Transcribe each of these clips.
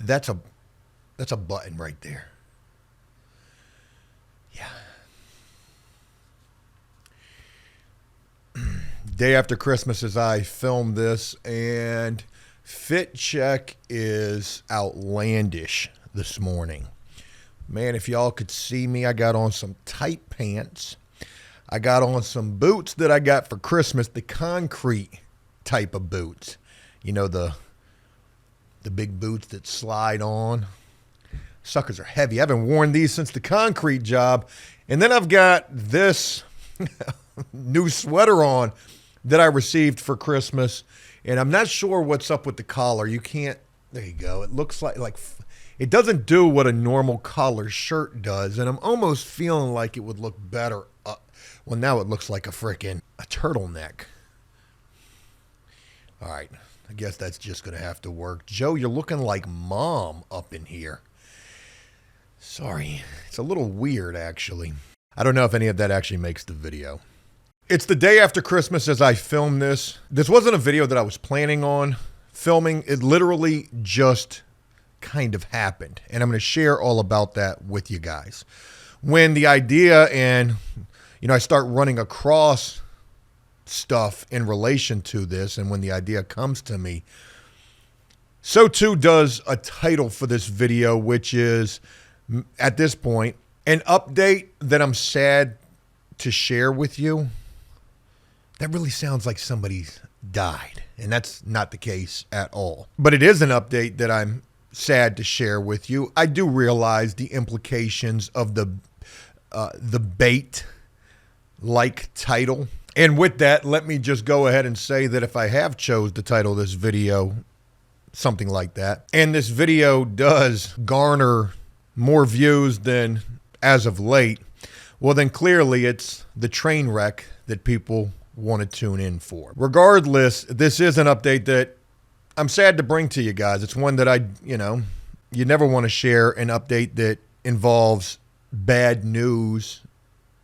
That's a button right there. Yeah. Day after Christmas as I film this, and fit check is outlandish this morning. Man, if y'all could see me, I got on some tight pants. I got on some boots that I got for Christmas, the concrete type of boots. You know, the big boots that slide on. Suckers are heavy. I haven't worn these since the concrete job. And then I've got this new sweater on that I received for Christmas. And I'm not sure what's up with the collar. You can't, there you go. It looks like it doesn't do what a normal collar shirt does. And I'm almost feeling like it would look better. Well, now it looks like a turtleneck. All right. I guess that's just going to have to work. Joe, you're looking like mom up in here. Sorry. It's a little weird, actually. I don't know if any of that actually makes the video. It's the day after Christmas as I film this. This wasn't a video that I was planning on filming. It literally just kind of happened. And I'm going to share all about that with you guys. When the idea and, I start running across stuff in relation to this, and when the idea comes to me, so too does a title for this video, which is, at this point, an update that I'm sad to share with you. That really sounds like somebody's died, and that's not the case at all. But it is an update that I'm sad to share with you. I do realize the implications of the bait-like title. And with that, let me just go ahead and say that if I have chose to title this video something like that, and this video does garner more views than as of late, well, then clearly it's the train wreck that people want to tune in for. Regardless, this is an update that I'm sad to bring to you guys. It's one that you never want to share an update that involves bad news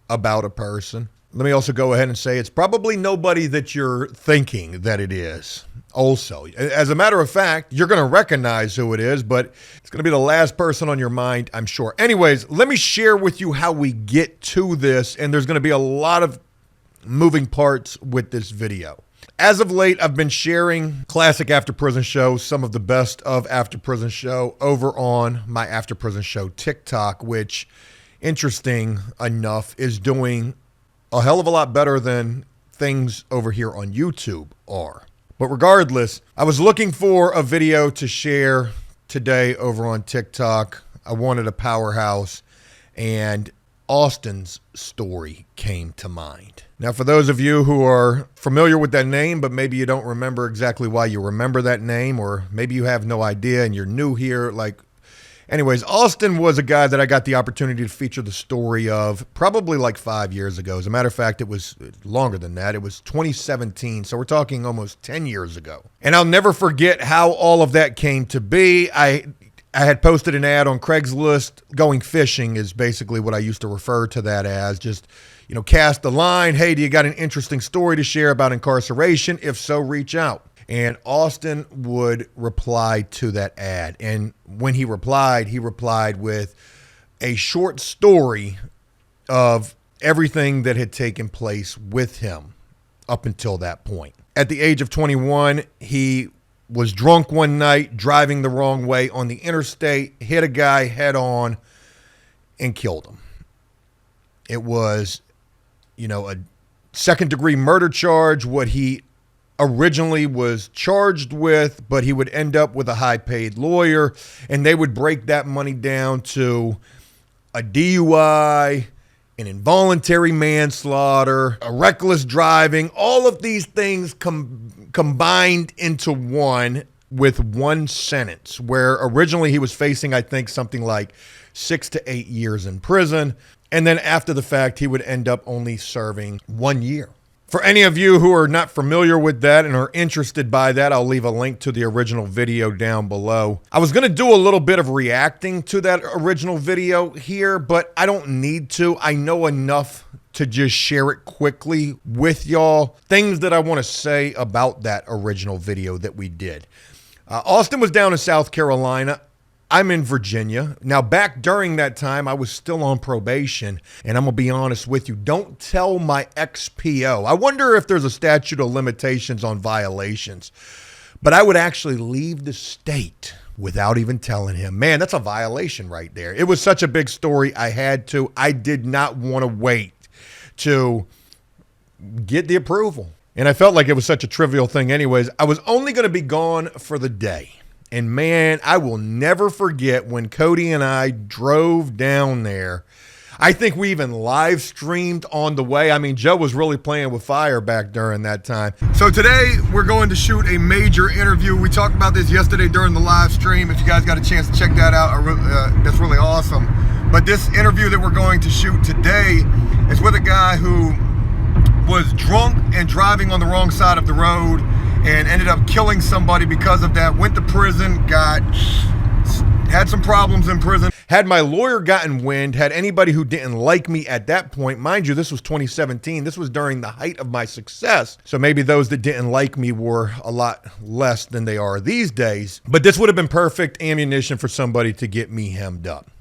about a person. Let me also go ahead and say it's probably nobody that you're thinking that it is. Also, as a matter of fact, you're going to recognize who it is, but it's going to be the last person on your mind, I'm sure. Anyways, let me share with you how we get to this, and there's going to be a lot of moving parts with this video. As of late, I've been sharing classic After Prison Show, some of the best of After Prison Show over on my After Prison Show TikTok, which, interesting enough, is doing a hell of a lot better than things over here on YouTube are. But regardless, I was looking for a video to share today over on TikTok. I wanted a powerhouse, and Austin's story came to mind. Now, for those of you who are familiar with that name, but maybe you don't remember exactly why you remember that name, or maybe you have no idea and you're new here, anyways, Austin was a guy that I got the opportunity to feature the story of probably 5 years ago. As a matter of fact, it was longer than that. It was 2017, so we're talking almost 10 years ago. And I'll never forget how all of that came to be. I had posted an ad on Craigslist. Going fishing is basically what I used to refer to that as. Just, cast the line. Hey, do you got an interesting story to share about incarceration? If so, reach out. And Austin would reply to that ad. And when he replied with a short story of everything that had taken place with him up until that point. At the age of 21, he was drunk one night, driving the wrong way on the interstate, hit a guy head on, and killed him. It was, a second-degree murder charge, what he originally was charged with, but he would end up with a high-paid lawyer, and they would break that money down to a DUI, an involuntary manslaughter, a reckless driving, all of these things combined into one with one sentence, where originally he was facing, I think, something like 6 to 8 years in prison, and then after the fact, he would end up only serving 1 year. For any of you who are not familiar with that and are interested by that, I'll leave a link to the original video down below. I was going to do a little bit of reacting to that original video here, but I don't need to. I know enough to just share it quickly with y'all. Things that I want to say about that original video that we did. Austin was down in South Carolina. I'm in Virginia. Now, back during that time, I was still on probation, and I'm going to be honest with you. Don't tell my XPO. I wonder if there's a statute of limitations on violations, but I would actually leave the state without even telling him. Man, that's a violation right there. It was such a big story. I did not want to wait to get the approval. And I felt like it was such a trivial thing anyways. I was only going to be gone for the day. And man, I will never forget when Cody and I drove down there. I think we even live streamed on the way. I mean, Joe was really playing with fire back during that time. So today we're going to shoot a major interview. We talked about this yesterday during the live stream. If you guys got a chance to check that out, that's really awesome. But this interview that we're going to shoot today is with a guy who was drunk and driving on the wrong side of the road and ended up killing somebody because of that. Went to prison, had some problems in prison. Had my lawyer gotten wind, had anybody who didn't like me at that point, mind you, this was 2017. This was during the height of my success. So maybe those that didn't like me were a lot less than they are these days. But this would have been perfect ammunition for somebody to get me hemmed up.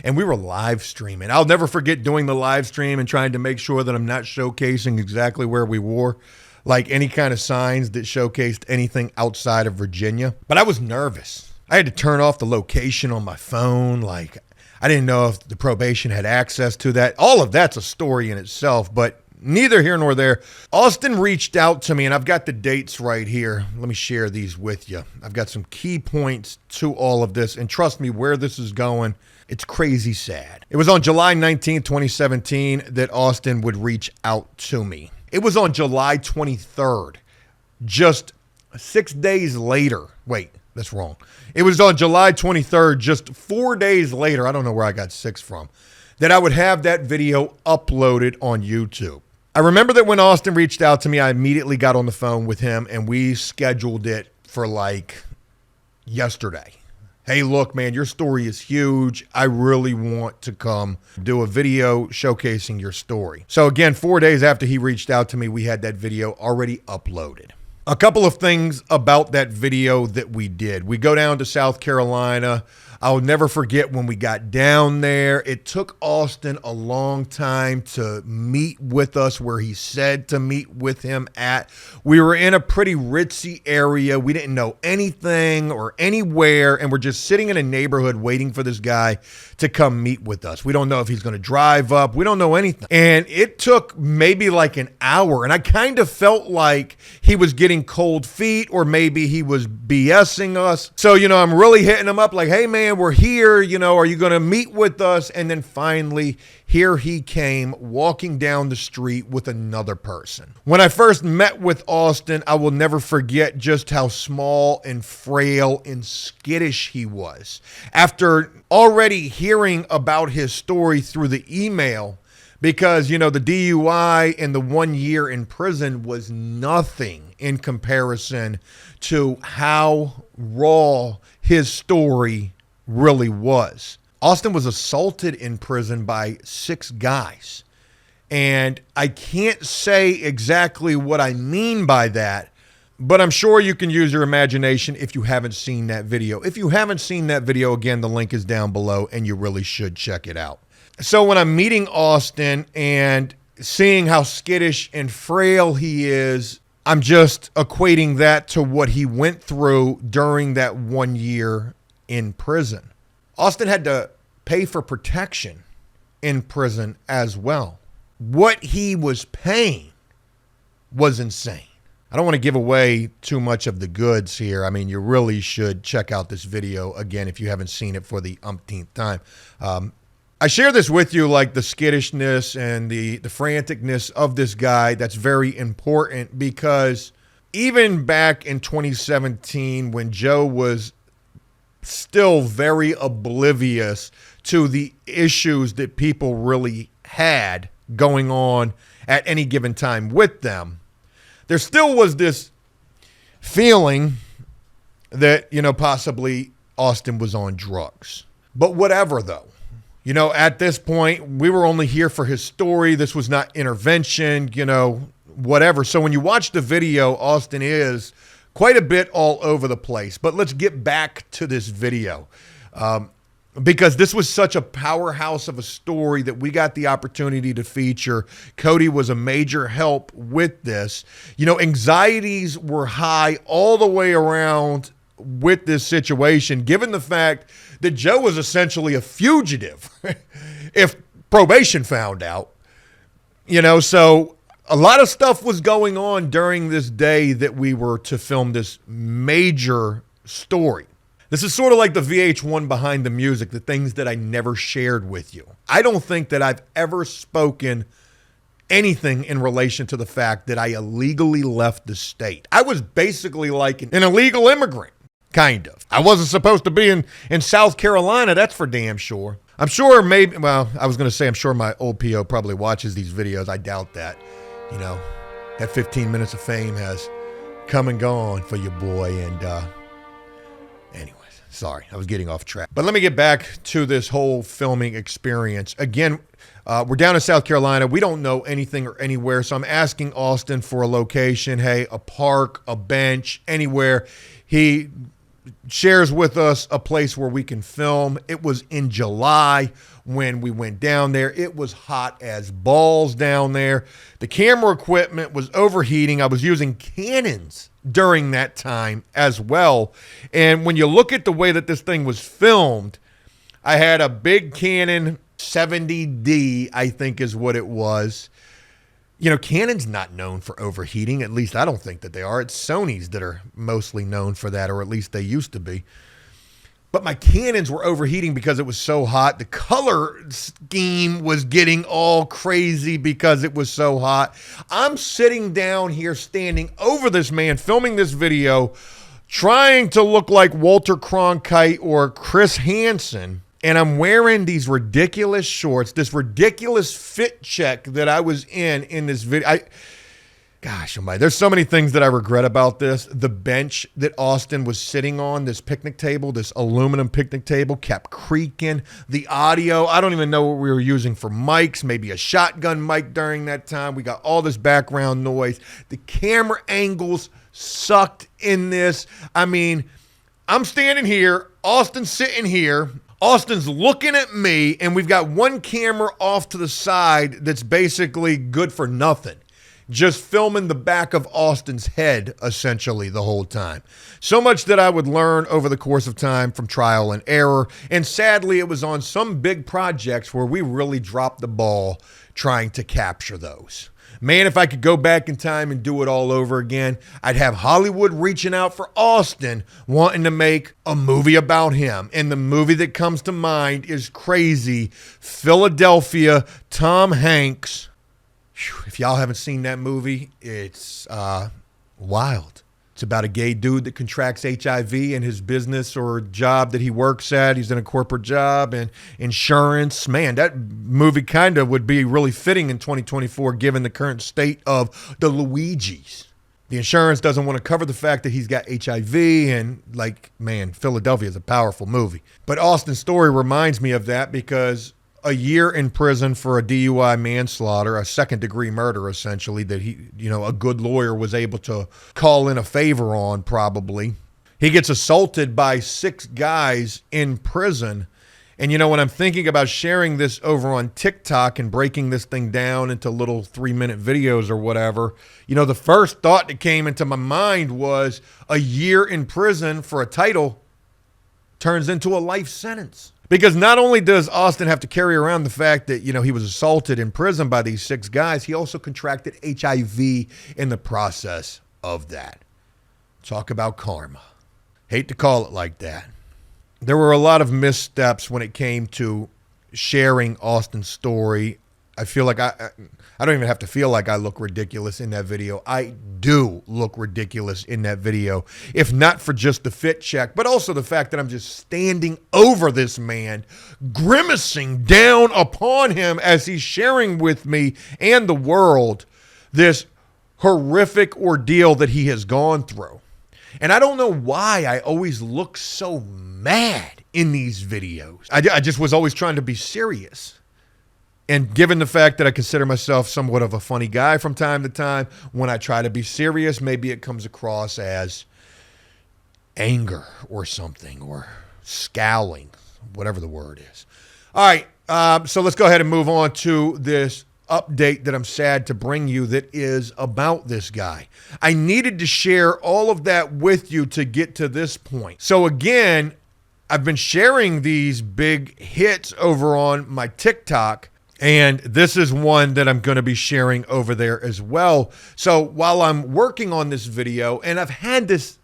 And we were live streaming. I'll never forget doing the live stream and trying to make sure that I'm not showcasing exactly where we were, like any kind of signs that showcased anything outside of Virginia. But I was nervous. I had to turn off the location on my phone. Like, I didn't know if the probation had access to that. All of that's a story in itself, but neither here nor there. Austin reached out to me, and I've got the dates right here. Let me share these with you. I've got some key points to all of this, and trust me, where this is going, it's crazy sad. It was on July 19th, 2017 that Austin would reach out to me. It was on July 23rd, just 6 days later. Wait, that's wrong. It was on July 23rd, just 4 days later. I don't know where I got 6 from, that I would have that video uploaded on YouTube. I remember that when Austin reached out to me, I immediately got on the phone with him and we scheduled it for like yesterday. Hey, look, man, your story is huge. I really want to come do a video showcasing your story. So again, 4 days after he reached out to me, we had that video already uploaded. A couple of things about that video that we did. We go down to South Carolina. I'll never forget when we got down there. It took Austin a long time to meet with us where he said to meet with him at. We were in a pretty ritzy area. We didn't know anything or anywhere, and we're just sitting in a neighborhood waiting for this guy to come meet with us. We don't know if he's going to drive up. We don't know anything. And it took maybe like an hour, and I kind of felt like he was getting cold feet or maybe he was BSing us. So, I'm really hitting him up like, hey, man, we're here, are you going to meet with us? And then finally, here he came walking down the street with another person. When I first met with Austin, I will never forget just how small and frail and skittish he was. After already hearing about his story through the email, because, the DUI and the 1 year in prison was nothing in comparison to how raw his story really was. Austin was assaulted in prison by 6 guys. And I can't say exactly what I mean by that, but I'm sure you can use your imagination if you haven't seen that video. If you haven't seen that video, again, the link is down below and you really should check it out. So when I'm meeting Austin and seeing how skittish and frail he is, I'm just equating that to what he went through during that 1 year in prison. Austin had to pay for protection in prison as well. What he was paying was insane. I don't want to give away too much of the goods here. I mean, you really should check out this video again if you haven't seen it for the umpteenth time. I share this with you, like the skittishness and the franticness of this guy. That's very important because even back in 2017, when Joe was still very oblivious to the issues that people really had going on at any given time with them, there still was this feeling that, possibly Austin was on drugs. But whatever, though. At this point, we were only here for his story. This was not intervention, whatever. So when you watch the video, Austin is quite a bit all over the place. But let's get back to this video. because this was such a powerhouse of a story that we got the opportunity to feature. Cody was a major help with this. You know, anxieties were high all the way around with this situation, given the fact that Joe was essentially a fugitive if probation found out. You know, so a lot of stuff was going on during this day that we were to film this major story. This is sort of like the VH1 behind the music, the things that I never shared with you. I don't think that I've ever spoken anything in relation to the fact that I illegally left the state. I was basically like an illegal immigrant, kind of. I wasn't supposed to be in South Carolina, that's for damn sure. I'm sure maybe, well, I was going to say I'm sure my old PO probably watches these videos. I doubt that. You know, that 15 minutes of fame has come and gone for your boy, and anyways, sorry, I was getting off track. But let me get back to this whole filming experience. Again, we're down in South Carolina. We don't know anything or anywhere, so I'm asking Austin for a location. Hey, a park, a bench, anywhere. He shares with us a place where we can film. It was in July when we went down there. It was hot as balls down there. The camera equipment was overheating. I was using Canons during that time as well. And when you look at the way that this thing was filmed, I had a big Canon 70D, I think is what it was. You know, Canon's not known for overheating. At least I don't think that they are. It's Sony's that are mostly known for that, or at least they used to be. But my Canons were overheating because it was so hot. The color scheme was getting all crazy because it was so hot. I'm sitting down here standing over this man, filming this video, trying to look like Walter Cronkite or Chris Hansen. And I'm wearing these ridiculous shorts, this ridiculous fit check that I was in this video. Gosh, there's so many things that I regret about this. The bench that Austin was sitting on, this picnic table, this aluminum picnic table, kept creaking. The audio, I don't even know what we were using for mics, maybe a shotgun mic during that time. We got all this background noise. The camera angles sucked in this. I mean, I'm standing here, Austin's sitting here. Austin's looking at me, and we've got one camera off to the side that's basically good for nothing. Just filming the back of Austin's head, essentially, the whole time. So much that I would learn over the course of time from trial and error. And sadly, it was on some big projects where we really dropped the ball trying to capture those. Man, if I could go back in time and do it all over again, I'd have Hollywood reaching out for Austin, wanting to make a movie about him. And the movie that comes to mind is Crazy, Philadelphia, Tom Hanks. Whew, if y'all haven't seen that movie, it's wild. It's about a gay dude that contracts HIV in his business or job that he works at. He's in a corporate job and insurance. Man, that movie kind of would be really fitting in 2024 given the current state of the Luigis. The insurance doesn't want to cover the fact that he's got HIV, and like, man, Philadelphia is a powerful movie. But Austin's story reminds me of that because a year in prison for a DUI manslaughter, a second-degree murder, essentially, that he, you know, a good lawyer was able to call in a favor on, probably. He gets assaulted by 6 guys in prison. And, you know, when I'm thinking about sharing this over on TikTok and breaking this thing down into little 3-minute videos or whatever, you know, the first thought that came into my mind was a year in prison for a title turns into a life sentence. Because not only does Austin have to carry around the fact that, you know, he was assaulted in prison by these 6 guys, he also contracted HIV in the process of that. Talk about karma. Hate to call it like that. There were a lot of missteps when it came to sharing Austin's story. I feel like I don't even have to feel like I look ridiculous in that video. I do look ridiculous in that video, if not for just the fit check, but also the fact that I'm just standing over this man, grimacing down upon him as he's sharing with me and the world this horrific ordeal that he has gone through. And I don't know why I always look so mad in these videos. I just was always trying to be serious. And given the fact that I consider myself somewhat of a funny guy from time to time, when I try to be serious, maybe it comes across as anger or something, or scowling. whatever the word is. All right, so let's go ahead and move on to this update that I'm sad to bring you that is about this guy. I needed to share all of that with you to get to this point. So again, I've been sharing these big hits over on my TikTok, and this is one that I'm going to be sharing over there as well. So while I'm working on this video, and I've had this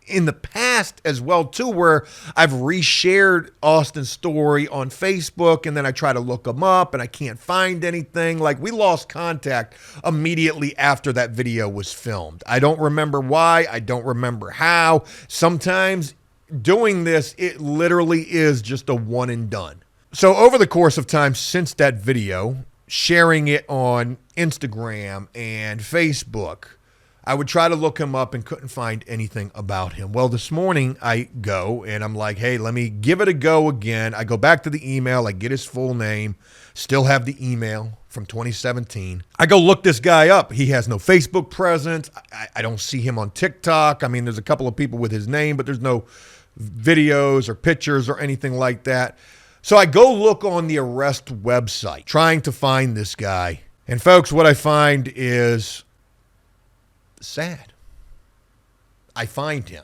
in the past as well too, where I've reshared Austin's story on Facebook, and then I try to look him up and I can't find anything. Like, we lost contact immediately after that video was filmed. I don't remember why. I don't remember how. Sometimes doing this, it literally is just a one and done. So over the course of time since that video, sharing it on Instagram and Facebook, I would try to look him up and couldn't find anything about him. Well, this morning I go and I'm like, hey, let me give it a go again. I go back to the email. I get his full name. Still have the email from 2017. I go look this guy up. He has no Facebook presence. I don't see him on TikTok. I mean, there's a couple of people with his name, but there's no videos or pictures or anything like that. So I go look on the arrest website trying to find this guy. And folks, what I find is sad. I find him.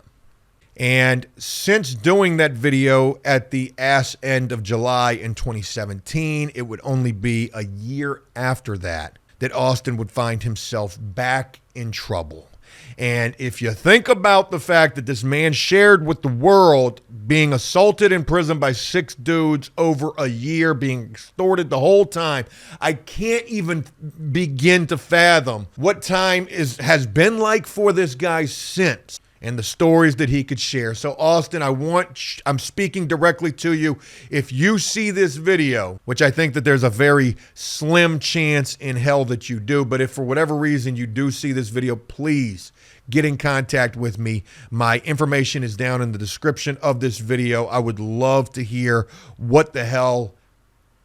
And since doing that video at the ass end of July in 2017, it would only be a year after that Austin would find himself back in trouble. And if you think about the fact that this man shared with the world being assaulted in prison by 6 dudes over a year, being extorted the whole time, I can't even begin to fathom what time has been like for this guy since, and the stories that he could share. So Austin, I'm speaking directly to you. If you see this video, which I think that there's a very slim chance in hell that you do, but if for whatever reason you do see this video, please get in contact with me. My information is down in the description of this video. I would love to hear what the hell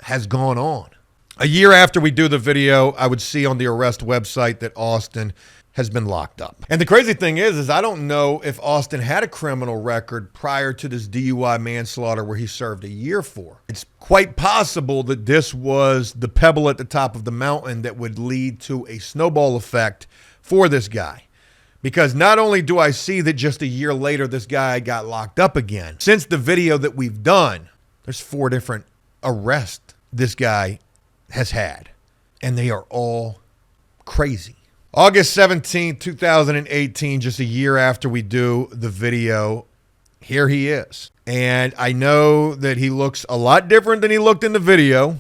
has gone on. A year after we do the video, I would see on the arrest website that Austin has been locked up. And the crazy thing is I don't know if Austin had a criminal record prior to this DUI manslaughter where he served a year for. It's quite possible that this was the pebble at the top of the mountain that would lead to a snowball effect for this guy. Because not only do I see that just a year later this guy got locked up again, since the video that we've done, there's 4 different arrests this guy has had. And they are all crazy. August 17, 2018, just a year after we do the video, here he is. And I know that he looks a lot different than he looked in the video,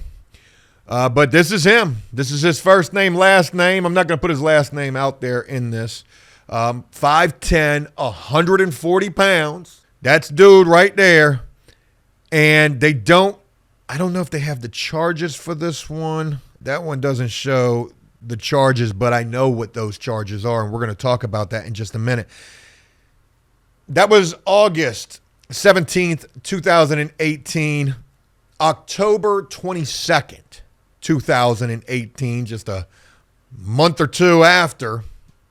but this is him. This is his first name, last name. I'm not going to put his last name out there in this. 5'10", 140 pounds. That's dude right there. And I don't know if they have the charges for this one. That one doesn't show the charges, but I know what those charges are, and we're going to talk about that in just a minute. That was August 17th, 2018. October 22nd, 2018, just a month or two after,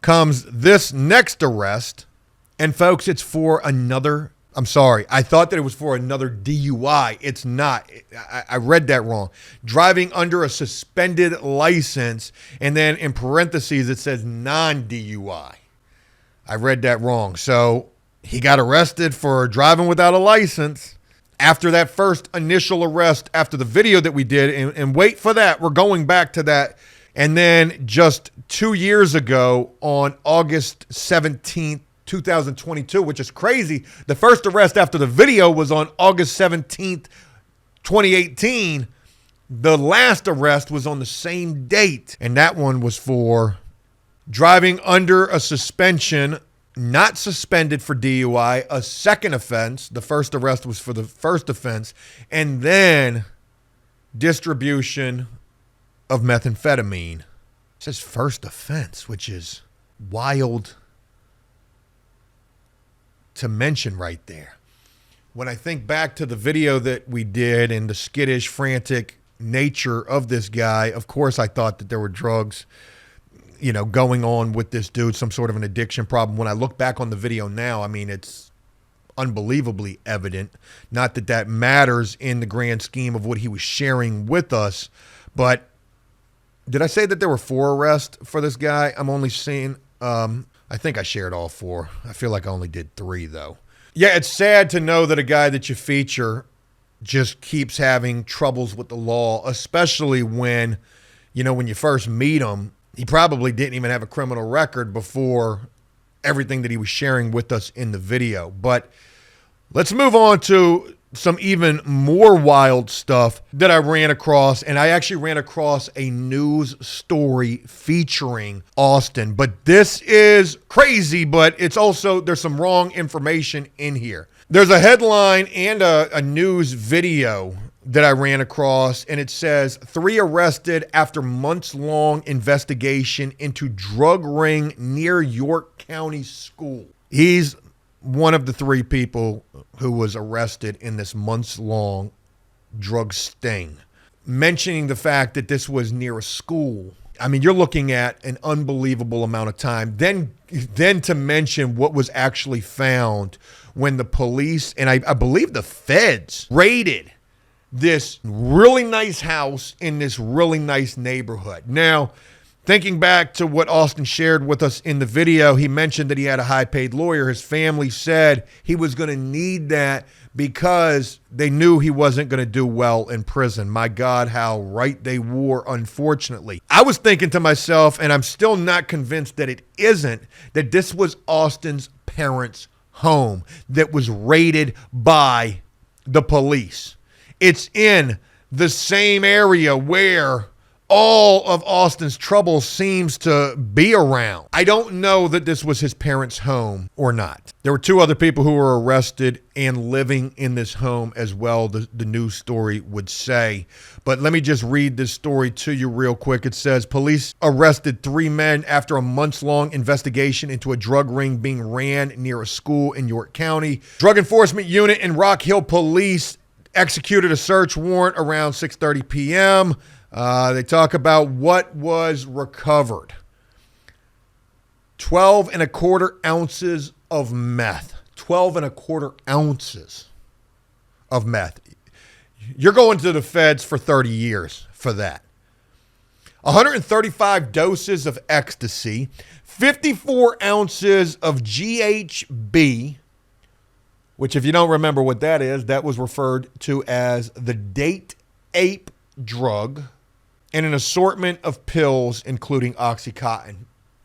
comes this next arrest. And folks, it's for another, I'm sorry, I thought that it was for another DUI. It's not. I read that wrong. Driving under a suspended license, and then in parentheses it says non-DUI. I read that wrong. So he got arrested for driving without a license after that first initial arrest after the video that we did. And wait for that. We're going back to that. And then just 2 years ago on August 17th, 2022, which is crazy. The first arrest after the video was on August 17th, 2018. The last arrest was on the same date, and that one was for driving under a suspension, not suspended for DUI, a second offense. The first arrest was for the first offense, and then distribution of methamphetamine. It says first offense, which is wild to mention right there. When I think back to the video that we did and the skittish, frantic nature of this guy, of course I thought that there were drugs, going on with this dude, some sort of an addiction problem. When I look back on the video now, I mean, it's unbelievably evident. Not that that matters in the grand scheme of what he was sharing with us, but did I say that there were 4 arrests for this guy? I'm only seeing, I think I shared all 4. I feel like I only did 3 though. Yeah, it's sad to know that a guy that you feature just keeps having troubles with the law, especially when, you know, when you first meet him, he probably didn't even have a criminal record before everything that he was sharing with us in the video. But let's move on to some even more wild stuff that I ran across. And I actually ran across a news story featuring Austin. But this is crazy, but it's also, there's some wrong information in here. There's a headline and a news video that I ran across, and it says 3 arrested after months-long investigation into drug ring near York County School. He's one of the 3 people who was arrested in this months-long drug sting, mentioning the fact that this was near a school. I mean, you're looking at an unbelievable amount of time. Then to mention what was actually found when the police, and I believe the feds, raided this really nice house in this really nice neighborhood. Now, thinking back to what Austin shared with us in the video, he mentioned that he had a high-paid lawyer. His family said he was going to need that because they knew he wasn't going to do well in prison. My God, how right they were, unfortunately. I was thinking to myself, and I'm still not convinced that it isn't, that this was Austin's parents' home that was raided by the police. It's in the same area where all of Austin's trouble seems to be around. I don't know that this was his parents' home or not. There were 2 other people who were arrested and living in this home as well, the news story would say. But let me just read this story to you real quick. It says, police arrested 3 men after a months-long investigation into a drug ring being ran near a school in York County. Drug Enforcement Unit and Rock Hill Police executed a search warrant around 6:30 p.m., they talk about what was recovered. 12 1/4 ounces of meth. 12 1/4 ounces of meth. You're going to the feds for 30 years for that. 135 doses of ecstasy. 54 ounces of GHB, which if you don't remember what that is, that was referred to as the date ape drug, and an assortment of pills, including Oxycontin.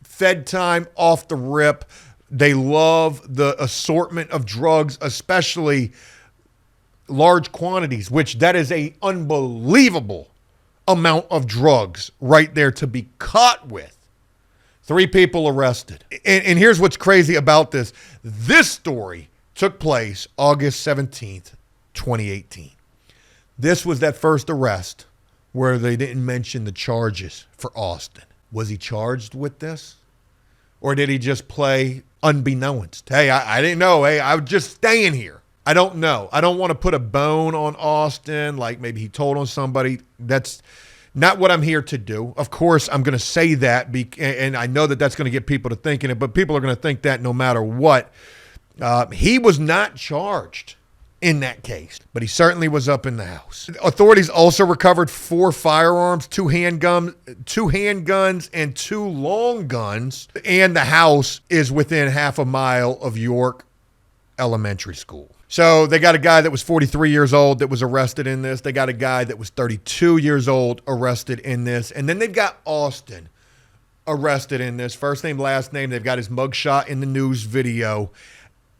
Fed time off the rip. They love the assortment of drugs, especially large quantities, which that is a unbelievable amount of drugs right there to be caught with. 3 people arrested. And here's what's crazy about this. This story took place August 17th, 2018. This was that first arrest where they didn't mention the charges for Austin. Was he charged with this? Or did he just play unbeknownst? Hey, I didn't know. Hey, I was just staying here. I don't know. I don't want to put a bone on Austin, like maybe he told on somebody. That's not what I'm here to do. Of course, I'm going to say that, and I know that that's going to get people to thinking it, but people are going to think that no matter what. He was not charged in that case, but he certainly was up in the house. Authorities also recovered 4 firearms, 2 handguns, and 2 long guns. And the house is within half a mile of York Elementary School. So they got a guy that was 43 years old that was arrested in this. They got a guy that was 32 years old arrested in this. And then they've got Austin arrested in this. First name, last name. They've got his mugshot in the news video.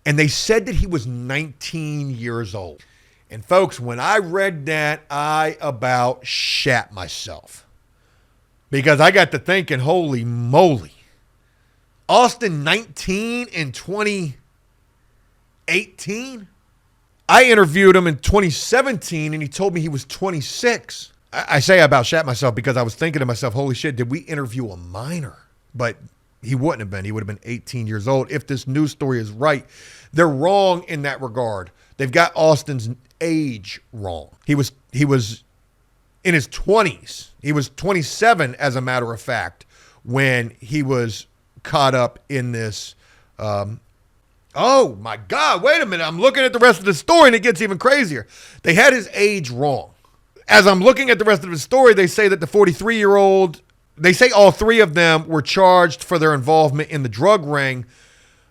And they said that he was 19 years old. And folks, when I read that, I about shat myself. Because I got to thinking, holy moly. Austin 19 in 2018? I interviewed him in 2017 and he told me he was 26. I say I about shat myself because I was thinking to myself, holy shit, did we interview a minor? But he wouldn't have been. He would have been 18 years old. If this news story is right, they're wrong in that regard. They've got Austin's age wrong. He was in his 20s. He was 27, as a matter of fact, when he was caught up in this Oh my God, wait a minute. I'm looking at the rest of the story and it gets even crazier. They had his age wrong. As I'm looking at the rest of the story, they say that the 43-year-old, they say all three of them were charged for their involvement in the drug ring.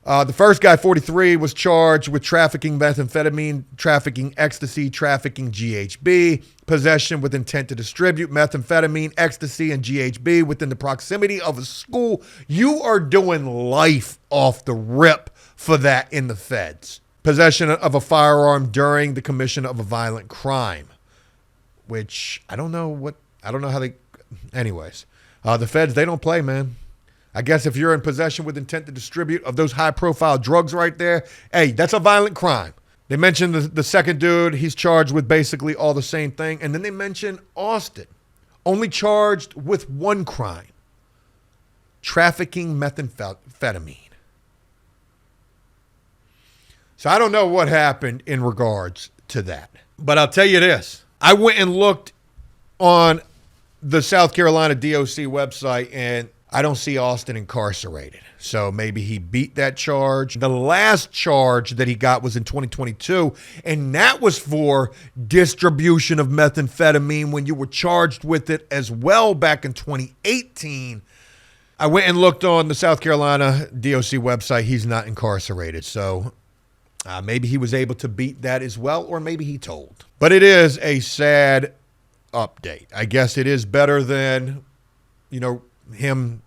The first guy, 43, was charged with trafficking methamphetamine, trafficking ecstasy, trafficking GHB, possession with intent to distribute methamphetamine, ecstasy, and GHB within the proximity of a school. You are doing life off the rip for that in the feds. Possession of a firearm during the commission of a violent crime, which I don't know how they, anyways. The feds, they don't play, man. I guess if you're in possession with intent to distribute of those high-profile drugs right there, hey, that's a violent crime. They mentioned the second dude. He's charged with basically all the same thing. And then they mention Austin, only charged with one crime, trafficking methamphetamine. So I don't know what happened in regards to that. But I'll tell you this. I went and looked on the South Carolina DOC website, and I don't see Austin incarcerated. So maybe he beat that charge. The last charge that he got was in 2022, and that was for distribution of methamphetamine when you were charged with it as well back in 2018. I went and looked on the South Carolina DOC website. He's not incarcerated. So maybe he was able to beat that as well, or maybe he told. But it is a sad update. I guess it is better than, him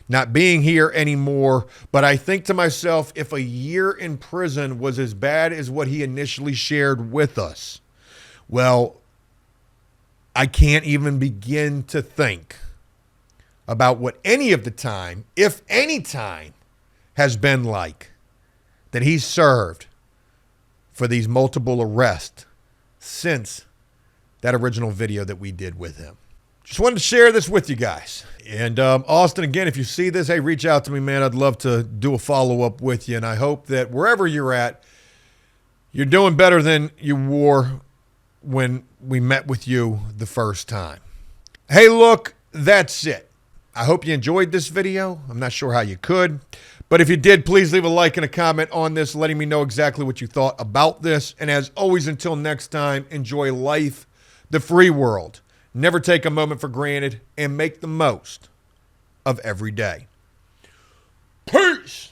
not being here anymore. But I think to myself, if a year in prison was as bad as what he initially shared with us, well, I can't even begin to think about what any of the time, if any time, has been like that he's served for these multiple arrests since that original video that we did with him. Just wanted to share this with you guys. And Austin, again, if you see this, hey, reach out to me, man. I'd love to do a follow-up with you. And I hope that wherever you're at, you're doing better than you were when we met with you the first time. Hey, look, that's it. I hope you enjoyed this video. I'm not sure how you could. But if you did, please leave a like and a comment on this, letting me know exactly what you thought about this. And as always, until next time, enjoy life, the free world. Never take a moment for granted, and make the most of every day. Peace!